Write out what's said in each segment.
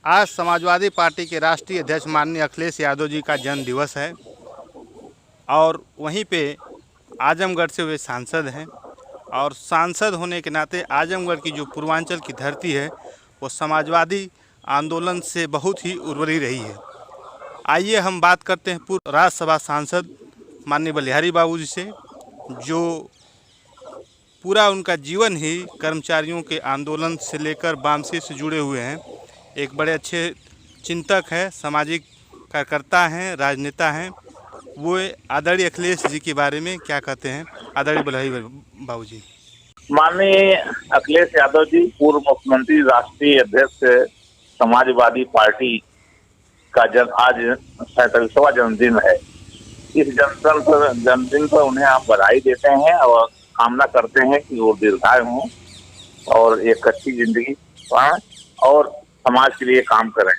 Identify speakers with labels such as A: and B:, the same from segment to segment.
A: आज समाजवादी पार्टी के राष्ट्रीय अध्यक्ष माननीय अखिलेश यादव जी का जन्म दिवस है और वहीं पे आजमगढ़ से वे सांसद हैं और सांसद होने के नाते आजमगढ़ की जो पूर्वांचल की धरती है वो समाजवादी आंदोलन से बहुत ही उर्वरी रही है। आइए हम बात करते हैं पूर्व राज्यसभा सांसद माननीय बलिहारी बाबू जी से, जो पूरा उनका जीवन ही कर्मचारियों के आंदोलन से लेकर वामसी से जुड़े हुए हैं। एक बड़े अच्छे चिंतक हैं, सामाजिक कार्यकर्ता हैं, राजनेता हैं। वो आदरणीय अखिलेश जी के बारे में क्या कहते हैं? आदरणीय बलिहारी बाबू जी।
B: माननीय अखिलेश यादव जी पूर्व मुख्यमंत्री, राष्ट्रीय अध्यक्ष समाजवादी पार्टी का आज 37वां जन्मदिन है। इस जन्मदिन पर उन्हें आप बधाई देते हैं और कामना करते हैं कि वो दीर्घायु हों और एक अच्छी जिंदगी पाएं और समाज के लिए काम करें।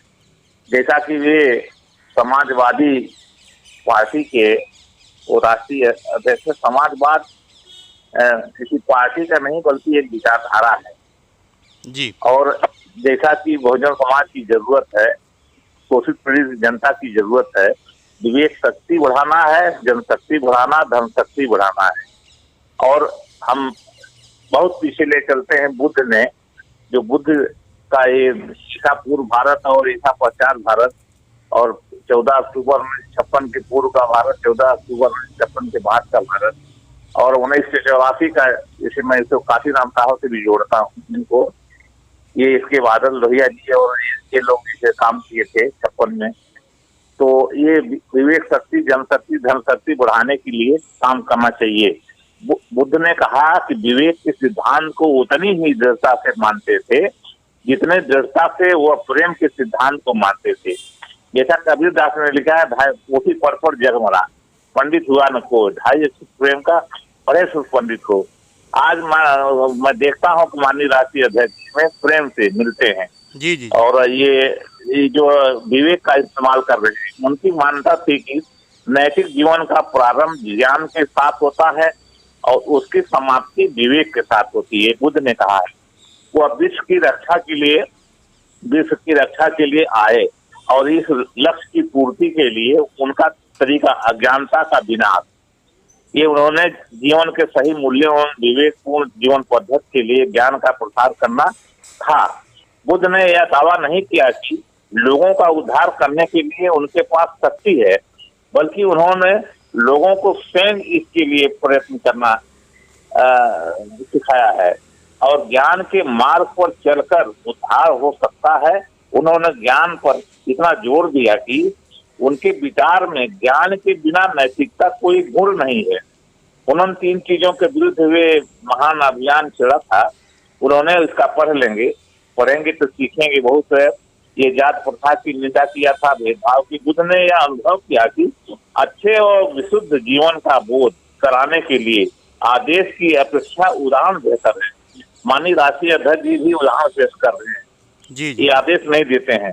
B: जैसा कि वे समाजवादी पार्टी के वो राष्ट्रीय अध्यक्ष, समाजवाद किसी पार्टी का नहीं बल्कि एक विचारधारा है
A: जी।
B: और जैसा कि बहुजन समाज की जरूरत है, शोषित पीड़ित जनता की जरूरत है, विवेक शक्ति बढ़ाना है, जनशक्ति बढ़ाना, धन शक्ति बढ़ाना है। और हम बहुत पीछे ले चलते हैं बुद्ध ने, जो बुद्ध का ये ईसा पूर्व भारत और ईसा पश्चात भारत और 14 अक्टूबर 1956 के पूर्व का भारत, 14 अक्टूबर 1956 के बाद का भारत और 1984 का, जैसे मैं इसको काशी रामसाहब से भी जोड़ता हूँ इनको, ये इसके बादल लोहिया जी और ये लोग इसे काम किए थे 56 में। तो ये विवेक शक्ति, जनशक्ति, धन शक्ति बढ़ाने के लिए काम करना चाहिए। बुद्ध ने कहा कि विवेक के सिद्धांत को उतनी ही दृढ़ता से मानते थे जितने दृढ़ता से वो प्रेम के सिद्धांत को मानते थे। जैसा कबीर दास ने लिखा है, भाई पोथी पर जग मरा, पंडित हुआ न को, ढाई प्रेम का बड़े सुख पंडित को। आज मैं देखता हूँ कि माननीय राष्ट्रीय अध्यक्ष में प्रेम से मिलते हैं
A: जी जी।
B: और ये जो विवेक का इस्तेमाल कर रहे हैं, उनकी मान्यता थी कि नैतिक जीवन का प्रारंभ ज्ञान के साथ होता है और उसकी समाप्ति विवेक के साथ होती है। बुद्ध ने कहा है वो विश्व की रक्षा के लिए आए और इस लक्ष्य की पूर्ति के लिए उनका तरीका अज्ञानता का विनाश, ये उन्होंने जीवन के सही मूल्यों और विवेकपूर्ण जीवन पद्धति के लिए ज्ञान का प्रसार करना था। बुद्ध ने यह दावा नहीं किया कि लोगों का उद्धार करने के लिए उनके पास शक्ति है, बल्कि उन्होंने लोगों को स्वयं इसके लिए प्रयत्न करना सिखाया है और ज्ञान के मार्ग पर चलकर उद्धार हो सकता है। उन्होंने ज्ञान पर इतना जोर दिया कि उनके विचार में ज्ञान के बिना नैतिकता कोई गुण नहीं है। उन्होंने 3 चीजों के विरुद्ध वे महान अभियान छेड़ा था। उन्होंने इसका पढ़ेंगे तो सीखेंगे बहुत है। ये जात प्रथा की निंदा किया था, भेदभाव की। बुद्ध ने यह अनुभव किया कि अच्छे और विशुद्ध जीवन का बोध कराने के लिए आदेश की अपेक्षा उदाहरण बेहतर है। माननीय राष्ट्रीय अध्यक्ष जी भी उदाहरण पेश कर रहे हैं
A: जी जी।
B: ये आदेश नहीं देते हैं।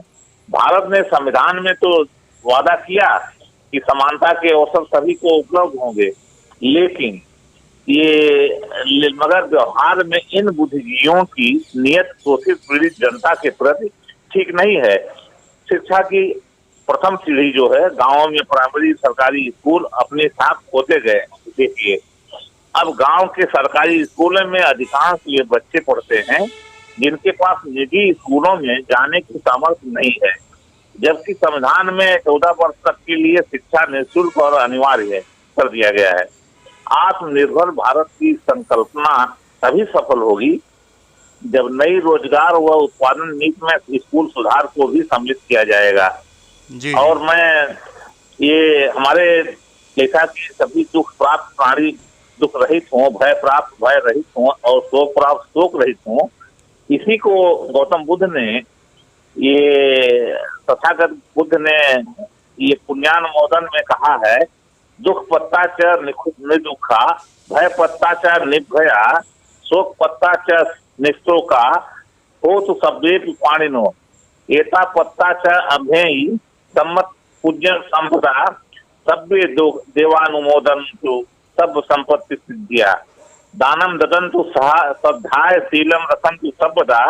B: भारत ने संविधान में तो वादा किया कि समानता के अवसर सभी को उपलब्ध होंगे, लेकिन मगर व्यवहार में इन बुद्धिजीवियों की नियत शोषित पीड़ित जनता के प्रति ठीक नहीं है। शिक्षा की प्रथम सीढ़ी जो है, गांवों में प्राइमरी सरकारी स्कूल अपने साथ होते गए। देखिए अब गांव के सरकारी स्कूलों में अधिकांश ये बच्चे पढ़ते हैं जिनके पास निजी स्कूलों में जाने की सामर्थ्य नहीं है, जबकि संविधान में 14 वर्ष तक के लिए शिक्षा निःशुल्क और अनिवार्य कर दिया गया है। आत्मनिर्भर भारत की संकल्पना तभी सफल होगी जब नई रोजगार व उत्पादन नीति में स्कूल सुधार को भी सम्मिलित किया जाएगा
A: जी।
B: और मैं ये हमारे जैसा कि सभी दुख प्राप्त प्राणी दुख रहित हों, भय प्राप्त भय रहित हों और शोक प्राप्त शोक रहित हों, इसी को गौतम बुद्ध ने, ये तथागत बुद्ध ने ये पुण्यान मोदन में कहा है, दुख पत्ता च निदुखा, भय पत्ता च निर्भया, शोक पत्ता च निष्ठोका, हो तो सब्देव पाणिनो, एता पत्ता च अभेयी, सम्मत पूज्य संपदा, सभ्य देवानुमोदन सब संपत्ति सिद्धिया, दानम ददंतु श्रद्धाय शीलम रसंतु सबदा,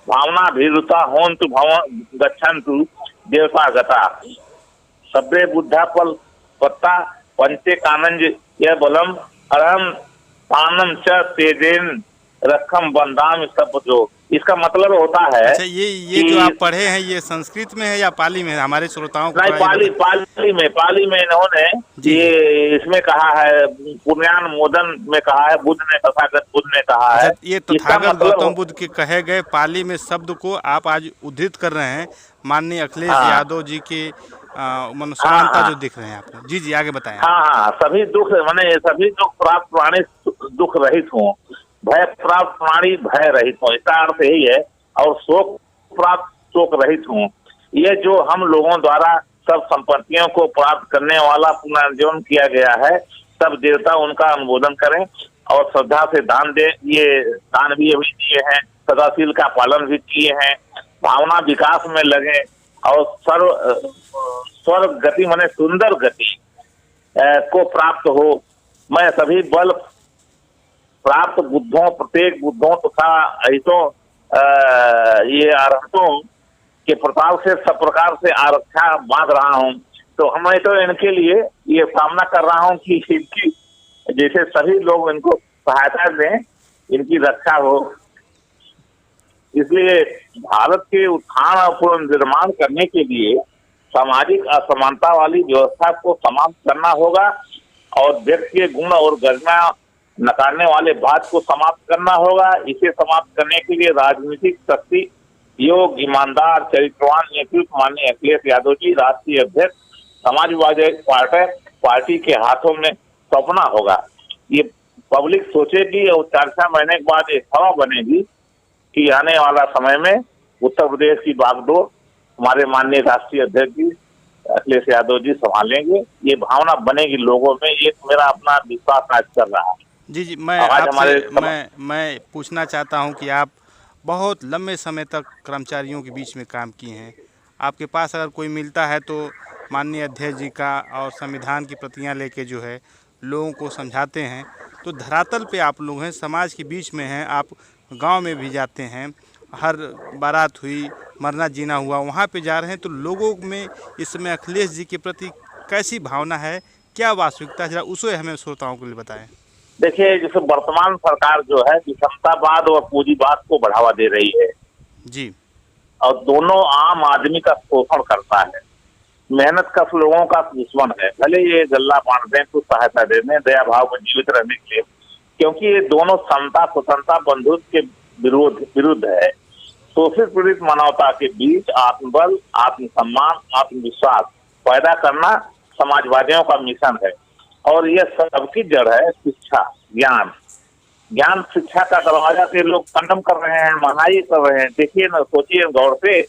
B: भावना भीरुता होन्तु भव गच्छन्तु देवता गता सब्रे बुद्धा पल पत्ता पंचे कानंज यह बलम अरहम पानम च तेजेन रखम बंदाम सब जो। इसका मतलब होता है
A: अच्छा, ये जो आप पढ़े हैं ये संस्कृत में है या पाली में है? हमारे श्रोताओं को
B: नहीं, पाली में इन्होंने
A: जी,
B: ये इसमें कहा है, पुण्यान मोदन में कहा है, बुद्ध ने, तथागत बुद्ध ने कहा है।
A: ये तथागत गौतम बुद्ध के कहे गए पाली में शब्द को आप आज उद्धृत कर रहे हैं माननीय अखिलेश यादव जी के समानता जो दिख रहे हैं आपको। जी जी, आगे बताएं।
B: हाँ, सभी दुख माने सभी दुख प्राप्त प्राणी दुख रहित हों, भय प्राप्त प्राणी भय रहित हों, इसका अर्थ यही है। और शोक प्राप्त शोक रहित हों। ये जो हम लोगों द्वारा सब संपत्तियों को प्राप्त करने वाला पुनर्जीवन किया गया है, सब देवता उनका अनुमोदन करें और श्रद्धा से दान दें। ये दान भी अभी दिए हैं, सदाशील का पालन भी किए हैं, भावना विकास में लगे और स्वर्ग गति माने सुंदर गति को प्राप्त हो। मैं सभी बल प्राप्त बुद्धों, प्रत्येक बुद्धों तथा अहितों ये अरहतों के प्रताप से सब प्रकार से आरक्षा मांग रहा हूँ। तो मैं तो इनके लिए ये कामना कर रहा हूँ कि इनकी जैसे सभी लोग इनको सहायता दें, इनकी रक्षा हो। इसलिए भारत के उत्थान और पुनर्निर्माण करने के लिए सामाजिक असमानता वाली व्यवस्था को समाप्त करना होगा और व्यक्ति के गुण और गरिमा नकारने वाले बात को समाप्त करना होगा। इसे समाप्त करने के लिए राजनीतिक शक्ति योग ईमानदार चरित्रवान नेतृत्व माननीय अखिलेश यादव जी राष्ट्रीय अध्यक्ष समाजवादी पार्टी के हाथों में सौंपना होगा। ये पब्लिक सोचेगी और 4-6 महीने के बाद एक हवा बनेगी कि आने वाला समय में उत्तर प्रदेश की बागडोर हमारे माननीय राष्ट्रीय अध्यक्ष जी अखिलेश यादव जी संभालेंगे। ये भावना बनेगी लोगों में, ये मेरा अपना विश्वास आज कर रहा है।
A: जी जी, मैं पूछना चाहता हूं कि आप बहुत लंबे समय तक कर्मचारियों के बीच में काम किए हैं। आपके पास अगर कोई मिलता है तो माननीय अध्यक्ष जी का और संविधान की प्रतियां लेके जो है लोगों को समझाते हैं। तो धरातल पे आप लोग हैं, समाज के बीच में हैं, आप गांव में भी जाते हैं, हर बारात हुई, मरना जीना हुआ, वहाँ पे जा रहे हैं। तो लोगों में इस समय अखिलेश जी के प्रति कैसी भावना है, क्या वास्तविकता है, जरा उसे हमें श्रोताओं के लिए बताएं।
B: देखिए, जैसे वर्तमान सरकार जो है विषमतावाद और पूंजीवाद को बढ़ावा दे रही है
A: जी,
B: और दोनों आम आदमी का शोषण करता है, मेहनत कश लोगों का दुश्मन है। भले ये गल्ला बांट दें, कुछ सहायता दे दें दया भाव में जीवित रहने के लिए, क्योंकि ये दोनों समता स्वतंत्रता बंधुत्व के विरुद्ध है। शोषित पीड़ित मानवता के बीच आत्मबल, आत्मसम्मान, आत्मविश्वास पैदा करना समाजवादियों का मिशन है। और यह सबकी जड़ है शिक्षा, ज्ञान शिक्षा का दरवाजा से लोग कंडम कर रहे हैं, महंगाई कर रहे हैं। देखिए ना, सोचिए गौर से,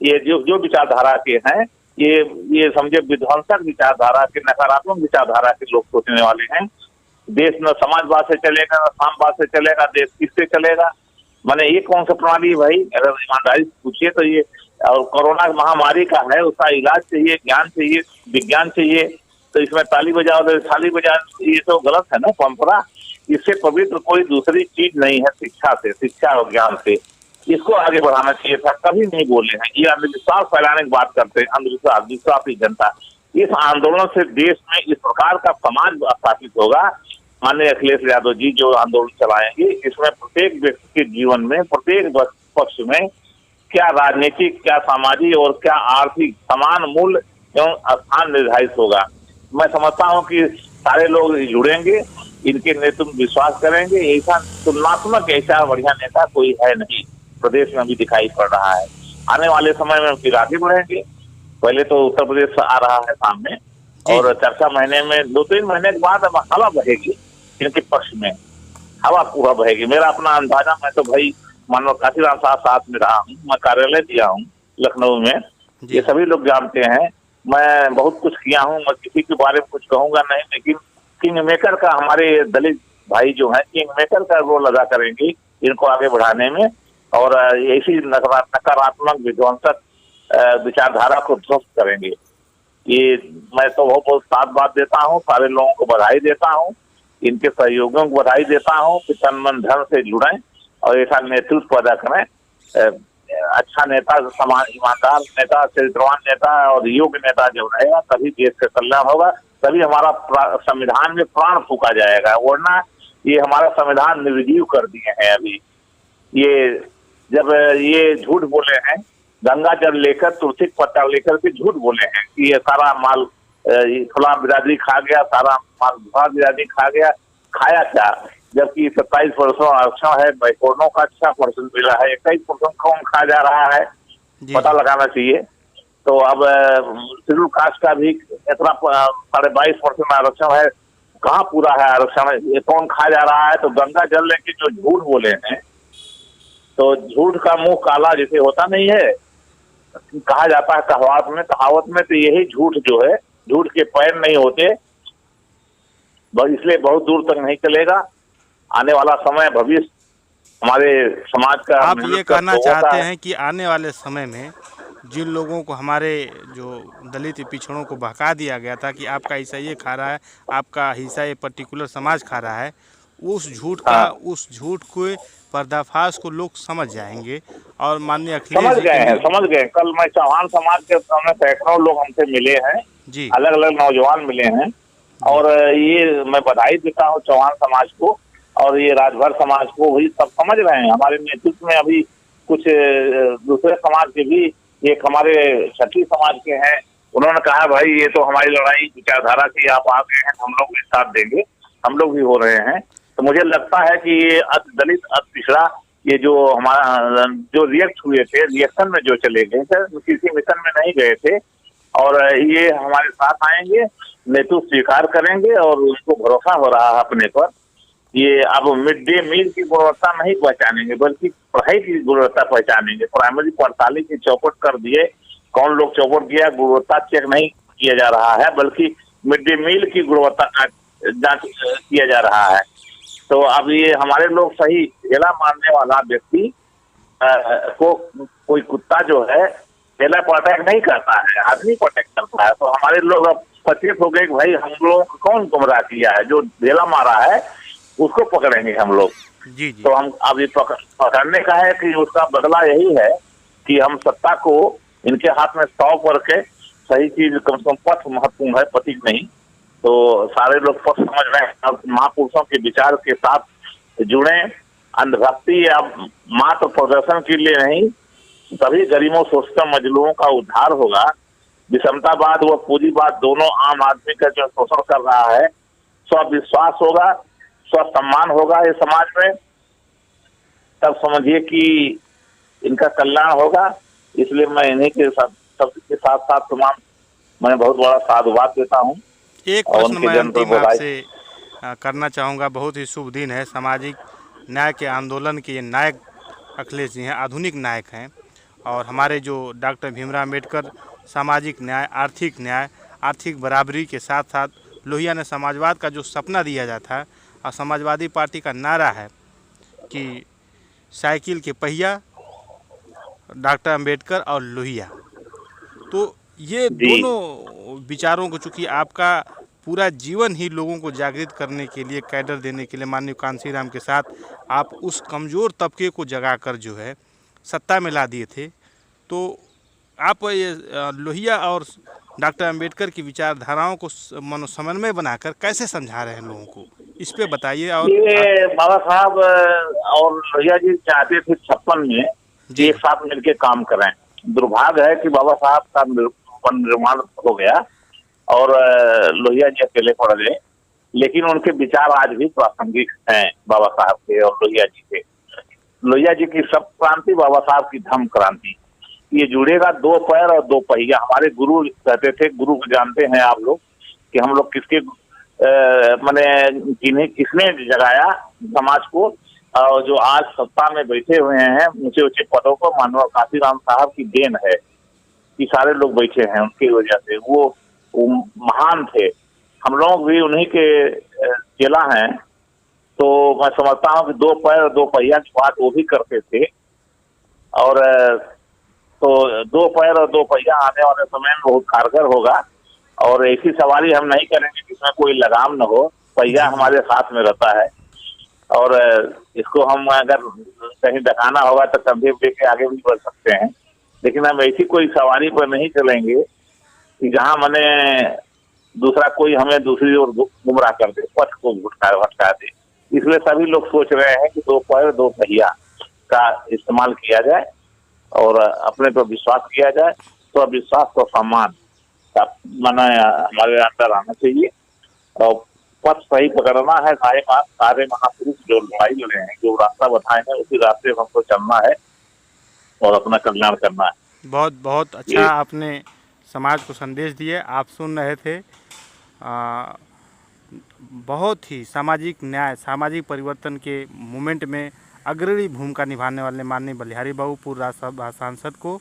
B: ये जो विचारधारा के हैं, ये समझे विध्वंसक विचारधारा के, नकारात्मक विचारधारा के लोग सोचने वाले हैं। देश न समाजवाद से चलेगा न सामवाद से चलेगा, देश किससे चलेगा? माने ये कौन सा प्रणाली है भाई? अगर ईमानदारी से पूछिए तो ये, और कोरोना महामारी का है, उसका इलाज चाहिए, ज्ञान चाहिए, विज्ञान चाहिए। तो इसमें ताली बजाओ थाली बजाओ, ये तो गलत है ना परंपरा। इससे पवित्र कोई दूसरी चीज नहीं है शिक्षा और ज्ञान से। इसको आगे बढ़ाना चाहिए था, कभी नहीं बोले हैं। ये अंधविश्वास फैलाने की बात करते हैं, अंधविश्वास विश्वासी जनता। इस आंदोलन से देश में इस प्रकार का समाज स्थापित होगा। माननीय अखिलेश यादव जी जो आंदोलन चलाएंगे, इसमें प्रत्येक व्यक्ति के जीवन में, प्रत्येक पक्ष में क्या राजनीतिक, क्या सामाजिक और क्या आर्थिक समान मूल्य एवं स्थान निर्धारित होगा। मैं समझता हूं कि सारे लोग जुड़ेंगे, इनके नेतृत्व में विश्वास करेंगे। ऐसा तुलनात्मक ऐसा बढ़िया नेता कोई है नहीं, प्रदेश में अभी दिखाई पड़ रहा है। आने वाले समय में फिर आगे बढ़ेंगे। पहले तो उत्तर प्रदेश आ रहा है सामने, और 4 महीने में 2-3 महीने के बाद हवा बहेगी इनके पक्ष में, हवा पूरा बहेगी। मेरा अपना अंदाजा, मैं तो भाई मानो काशीराम साथ में रहा हूँ, मैं कार्यालय दिया हूँ लखनऊ में, ये सभी लोग जानते हैं। मैं बहुत कुछ किया हूँ, मैं किसी के बारे में कुछ कहूंगा नहीं, लेकिन किंग मेकर का, हमारे दलित भाई जो है किंग मेकर का रोल अदा करेंगे इनको आगे बढ़ाने में, और ऐसी नकारात्मक विध्वंसक विचारधारा को ध्वस्त करेंगे। ये मैं तो बहुत साथ बात देता हूँ, सारे लोगों को बधाई देता हूँ, इनके सहयोगियों को बधाई देता हूँ कि तन मन धन से जुड़ें और ऐसा नेतृत्व पैदा करें। अच्छा नेता, समाज ईमानदार नेता, चरित्रवान नेता और योग्य नेता जब रहेगा तभी देश का कल्याण होगा, तभी हमारा संविधान में प्राण फूका जाएगा। वरना ये हमारा संविधान निर्जीव कर दिए हैं अभी। ये जब ये झूठ बोले हैं, गंगा जल लेकर, तुलसी पत्ता लेकर के झूठ बोले हैं कि ये सारा माल फलां बिरादरी खा गया, सारा माल भुआ बिरादरी खा गया। खाया क्या? जबकि 27% आरक्षण है, बैकवर्णों का 6% मिला है, 21% कौन खा जा रहा है, पता लगाना चाहिए। तो अब शेड्यूल कास्ट का भी इतना 22.5% आरक्षण है, कहाँ पूरा है आरक्षण, ये कौन खा जा रहा है? तो गंगा जल लेके जो झूठ बोले हैं, तो झूठ का मुंह काला जैसे होता नहीं है, कहा जाता है कहावत में तो यही झूठ जो है, झूठ के पैर नहीं होते, इसलिए बहुत दूर तक नहीं चलेगा। आने वाला समय, भविष्य हमारे समाज का।
A: आप ये कहना चाहते हैं कि आने वाले समय में जिन लोगों को, हमारे जो दलित पिछड़ों को बहका दिया गया था कि आपका हिस्सा ये खा रहा है, आपका हिस्सा ये पर्टिकुलर समाज खा रहा है, उस झूठ का, उस झूठ को पर्दाफाश को लोग समझ जाएंगे। और माननीय अखिलेश
B: समझ गए। कल मैं चौहान समाज के सामने सैकड़ों लोग हमसे मिले हैं जी, अलग अलग नौजवान मिले हैं, और ये मैं बधाई देता हूँ चौहान समाज को और ये राजभर समाज को भी। सब समझ रहे हैं। हमारे नेतृत्व में अभी कुछ दूसरे समाज के भी, एक हमारे छठी समाज के हैं, उन्होंने कहा भाई ये तो हमारी लड़ाई विचारधारा की, आप आ गए हैं, हम लोग भी साथ देंगे, हम लोग भी हो रहे हैं। तो मुझे लगता है कि ये दलित पिछड़ा, ये जो हमारा जो रिएक्ट हुए थे, रिएक्शन में जो चले गए थे, किसी मिशन में नहीं गए थे, और ये हमारे साथ आएंगे, नेतृत्व स्वीकार करेंगे और उनको भरोसा हो रहा है अपने पर। ये अब मिड डे मील की गुणवत्ता नहीं पहचानेंगे, बल्कि पढ़ाई की गुणवत्ता पहचानेंगे। प्राइमरी 45 की चौपट कर दिए, कौन लोग चौपट किया, गुणवत्ता चेक नहीं किया जा रहा है, बल्कि मिड डे मील की गुणवत्ता का जांच किया जा रहा है। तो अब ये हमारे लोग सही ठेला मारने वाला व्यक्ति को, कोई कुत्ता जो है ठेला पर अटैक नहीं करता है, आदमी पर अटैक करता है। तो हमारे लोग अब सचेत हो गए कि भाई हम लोगों को कौन गुमराह किया है, जो ठेला मारा है उसको पकड़ेंगे हम लोग। जी। तो हम अब ये पकड़ने का है कि उसका बदला यही है कि हम सत्ता को इनके हाथ में सौंप करके, सही चीज कम से कम पथ महत्वपूर्ण है, प्रतीक नहीं। तो सारे लोग पथ समझ रहे हैं, अब महापुरुषों के विचार के साथ जुड़े। अंधभक्ति या मात्र प्रदर्शन के लिए नहीं, सभी गरीबों, शोषितों, मजलूमों का उद्धार होगा। विषमतावाद व पूंजीवाद दोनों आम आदमी का जो शोषण कर रहा है, स्व-विश्वास होगा, स्व-सम्मान होगा इस समाज में, तब समझिए कि इनका कल्याण होगा। इसलिए मैं इन्हीं के सबके साथ साथ तमाम, मैं बहुत बड़ा साधुवाद देता हूँ।
A: एक प्रश्न मैं अंतिम आपसे करना चाहूँगा। बहुत ही शुभ दिन है, सामाजिक न्याय के आंदोलन के ये नायक अखिलेश जी हैं, आधुनिक नायक हैं, और हमारे जो डॉक्टर भीमराव अम्बेडकर सामाजिक न्याय, आर्थिक बराबरी के साथ साथ लोहिया ने समाजवाद का जो सपना दिया जाता है, और समाजवादी पार्टी का नारा है कि साइकिल के पहिया, डॉक्टर अम्बेडकर और लोहिया। तो ये दोनों विचारों को, चूँकि आपका पूरा जीवन ही लोगों को जागृत करने के लिए, कैडर देने के लिए, माननीय कांशीराम के साथ आप उस कमज़ोर तबके को जगाकर जो है सत्ता में ला दिए थे। तो आप ये लोहिया और डॉक्टर अम्बेडकर की विचारधाराओं को समन्वय बनाकर कैसे समझा रहे हैं लोगों को, इस पे बताइए। और
B: ये बाबा साहब और लोहिया जी चाहते थे 56 में एक साथ मिलके काम करें। दुर्भाग्य है कि बाबा साहब का निर्माण हो गया और लोहिया जी अकेले पड़ गए, लेकिन उनके विचार आज भी प्रासंगिक हैं, बाबा साहब के और लोहिया जी के। लोहिया जी की सब क्रांति, बाबा साहब की धम्म क्रांति, ये जुड़ेगा 2 पैर और 2 पहिया। हमारे गुरु कहते थे, गुरु को जानते हैं आप लोग कि हम लोग किसके माने किसने जगाया समाज को, और जो आज सत्ता में बैठे हुए हैं ऊंचे ऊंचे पदों पर, माननीय कांशीराम साहब की देन है कि सारे लोग बैठे हैं उनकी वजह से। वो महान थे, हम लोग भी उन्हीं के चेला हैं। तो मैं समझता हूँ कि 2 पैर और 2 पहिया की बात वो भी करते थे, और तो 2 पैर और 2 पहिया आने वाले समय में बहुत कारगर होगा। और ऐसी सवारी हम नहीं करेंगे जिसमें कोई लगाम न हो, पहिया हमारे साथ में रहता है। और इसको हम अगर कहीं दिखाना होगा तो कंधे पे लेके आगे भी बढ़ सकते हैं, लेकिन हम ऐसी कोई सवारी पर नहीं चलेंगे कि जहां मैंने दूसरा कोई हमें दूसरी ओर गुमराह कर दे, पथ को भटका दे। इसलिए सभी लोग सोच रहे हैं कि दो पैर दो पहिया का इस्तेमाल किया जाए और अपने पर विश्वास किया जाए। तो विश्वास और सम्मान का माना हमारे अंदर आना चाहिए और पथ सही पकड़ना है। सारे महापुरुष जो लड़ाई लड़े हैं, जो रास्ता बताए हैं, उसी रास्ते में हमको चलना है और अपना कल्याण करना है।
A: बहुत बहुत अच्छा आपने समाज को संदेश दिए। आप सुन रहे थे बहुत ही सामाजिक न्याय, सामाजिक परिवर्तन के मूवमेंट में अग्रणी भूमिका निभाने वाले माननीय बलिहारी बाबू पूर्व राज्यसभा सांसद को,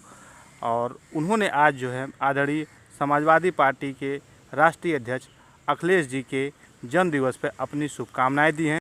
A: और उन्होंने आज जो है आदरणीय समाजवादी पार्टी के राष्ट्रीय अध्यक्ष अखिलेश जी के जन्म दिवस पर अपनी शुभकामनाएं दी हैं।